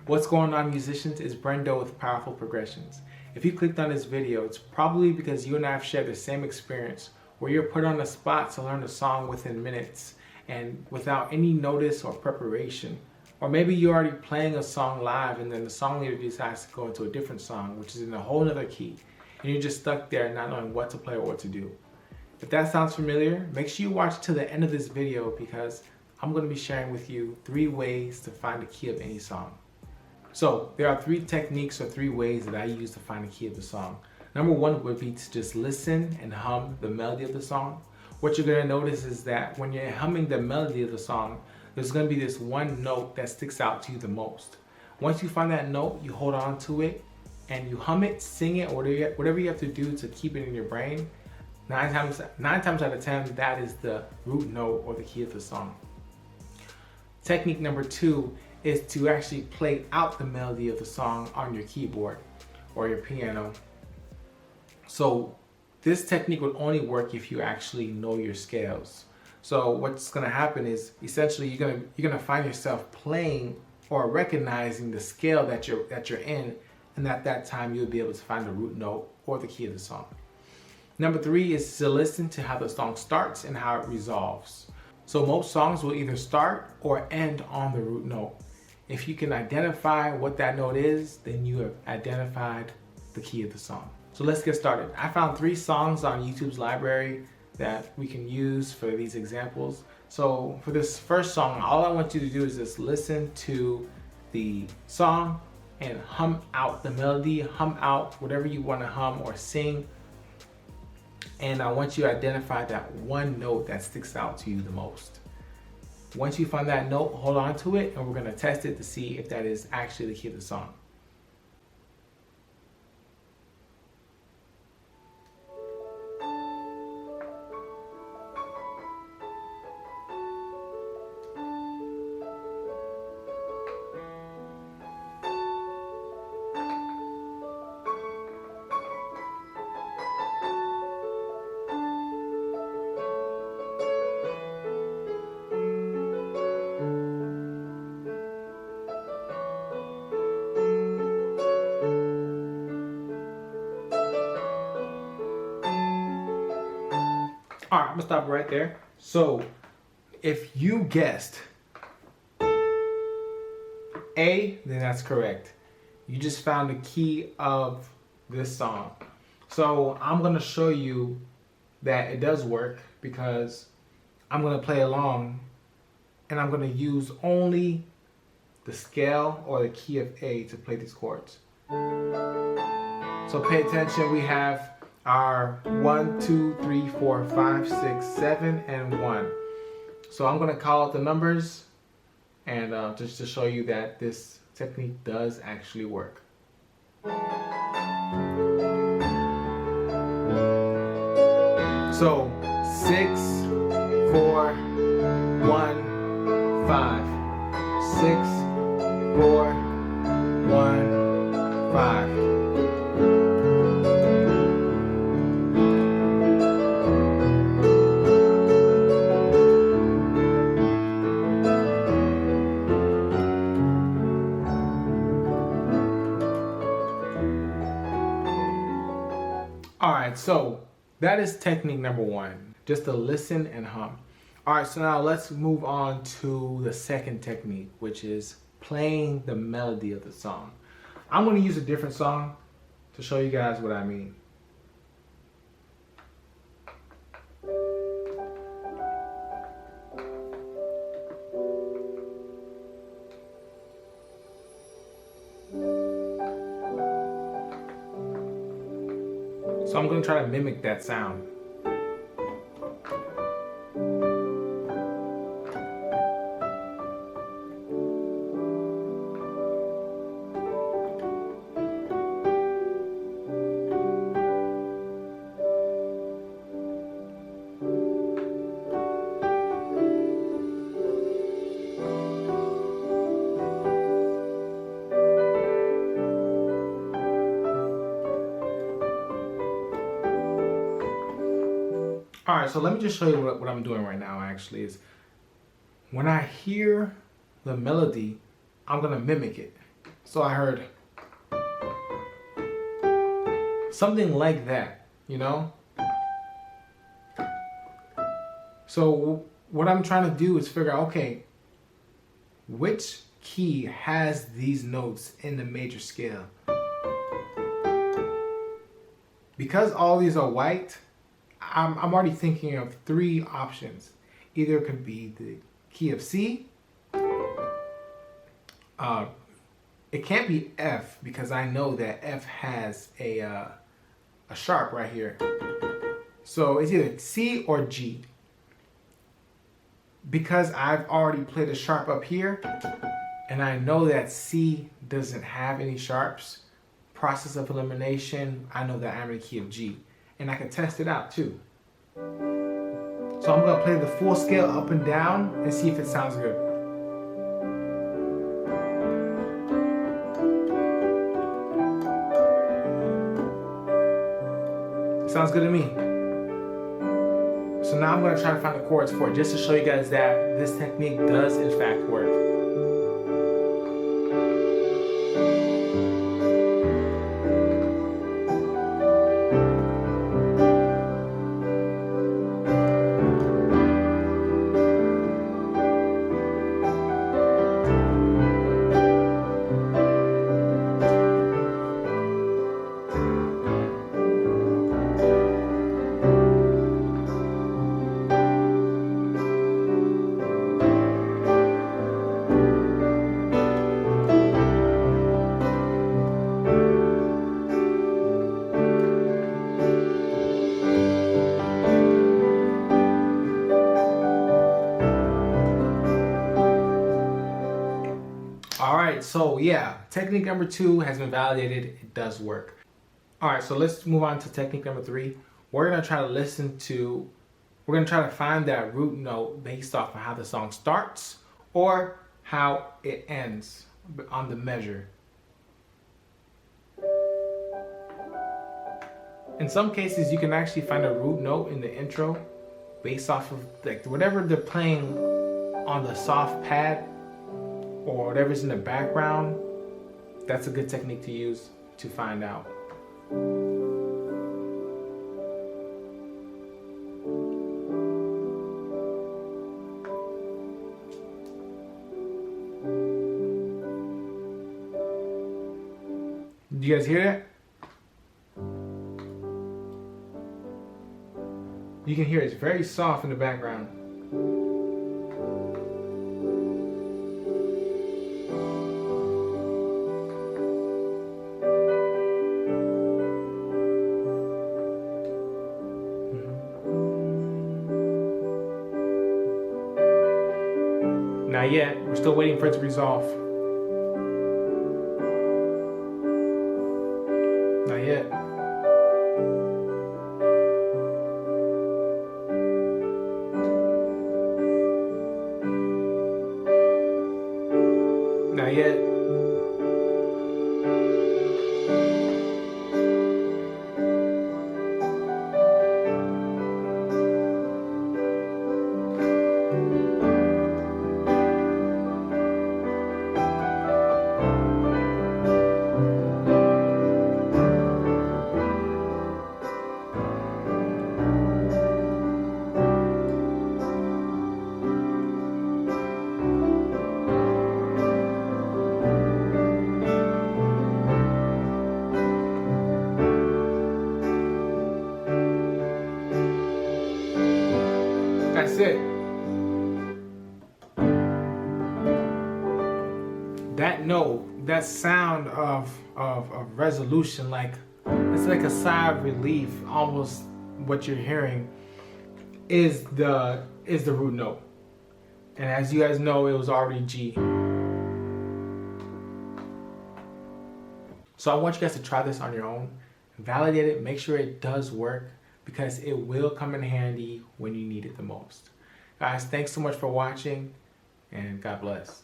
What's going on, musicians? It's Brendo with Powerful Progressions. If you clicked on this video, it's probably because you and I have shared the same experience where you're put on the spot to learn a song within minutes and without any notice or preparation. Or maybe you're already playing a song live and then the song leader decides to go into a different song, which is in a whole other key, and you're just stuck there not knowing what to play or what to do. If that sounds familiar, make sure you watch to the end of this video because I'm going to be sharing with you 3 ways to find the key of any song. So there are 3 techniques or 3 ways that I use to find the key of the song. Number 1 would be to just listen and hum the melody of the song. What you're going to notice is that when you're humming the melody of the song, there's going to be this one note that sticks out to you the most. Once you find that note, you hold on to it and you hum it, sing it, or whatever you have to do to keep it in your brain. 9 times out of 10, that is the root note or the key of the song. Technique number 2 is to actually play out the melody of the song on your keyboard or your piano. So this technique would only work if you actually know your scales. So what's going to happen is essentially you're going to find yourself playing or recognizing the scale that you're in, and at that time you'll be able to find the root note or the key of the song. Number 3 is to listen to how the song starts and how it resolves. So most songs will either start or end on the root note. If you can identify what that note is, then you have identified the key of the song. So let's get started. I found 3 songs on YouTube's library that we can use for these examples. So for this first song, all I want you to do is just listen to the song and hum out the melody, hum out whatever you want to hum or sing. And I want you to identify that one note that sticks out to you the most. Once you find that note, hold on to it, and we're going to test it to see if that is actually the key of the song. All right, I'm gonna stop right there. So if you guessed A, then that's correct. You just found the key of this song. So I'm gonna show you that it does work because I'm gonna play along and I'm gonna use only the scale or the key of A to play these chords. So pay attention, we have are 1, 2, 3, 4, 5, 6, 7, and 1. So I'm going to call out the numbers and just to show you that this technique does actually work. So 6, 4, 1, 5. 6, 4, 1, 5. Alright, so that is technique number 1, just to listen and hum. Alright, so now let's move on to the second technique, which is playing the melody of the song. I'm going to use a different song to show you guys what I mean. So I'm going to try to mimic that sound. All right, so let me just show you what I'm doing right now actually is when I hear the melody, I'm gonna mimic it. So I heard something like that, you know? So what I'm trying to do is figure out, okay, which key has these notes in the major scale? Because all these are white, I'm already thinking of three options. Either it could be the key of C. It can't be F because I know that F has a sharp right here. So it's either C or G. Because I've already played a sharp up here, and I know that C doesn't have any sharps, process of elimination, I know that I'm in the key of G. And I can test it out too. So I'm going to play the full scale up and down and see if it sounds good. It sounds good to me. So now I'm going to try to find the chords for it, just to show you guys that this technique does in fact work. Alright, so yeah, technique number 2 has been validated. It does work. Alright, so let's move on to technique number 3. We're going to try to find that root note based off of how the song starts or how it ends on the measure. In some cases, you can actually find a root note in the intro based off of like whatever they're playing on the soft pad or whatever's in the background. That's a good technique to use to find out. Do you guys hear that? You can hear it's very soft in the background. Not yet. We're still waiting for it to resolve. Not yet. Not yet. That's it. That note, that sound of resolution, like it's like a sigh of relief, almost what you're hearing is the root note. And as you guys know, it was already G. So I want you guys to try this on your own, validate it, make sure it does work, because it will come in handy when you need it the most. Guys, thanks so much for watching, and God bless.